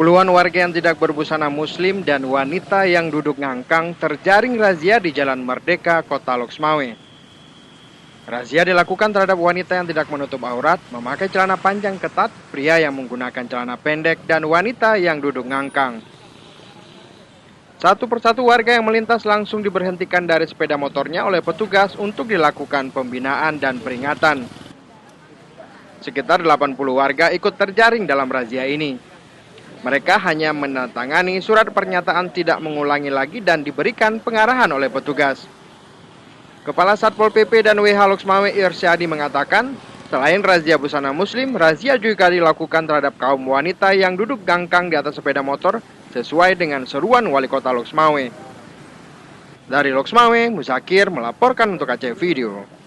Puluhan warga yang tidak berbusana muslim dan wanita yang duduk ngangkang terjaring razia di Jalan Merdeka, Kota Loksmawe. Razia dilakukan terhadap wanita yang tidak menutup aurat, memakai celana panjang ketat, pria yang menggunakan celana pendek, dan wanita yang duduk ngangkang. Satu persatu warga yang melintas langsung diberhentikan dari sepeda motornya oleh petugas untuk dilakukan pembinaan dan peringatan. Sekitar 80 warga ikut terjaring dalam razia ini. Mereka hanya menandatangani surat pernyataan tidak mengulangi lagi dan diberikan pengarahan oleh petugas. Kepala Satpol PP dan WH Loksmawe Irsyadi mengatakan, selain razia busana muslim, razia juga dilakukan terhadap kaum wanita yang duduk gangkang di atas sepeda motor sesuai dengan seruan Wali Kota Loksmawe. Dari Loksmawe, Musakir melaporkan untuk Aceh Video.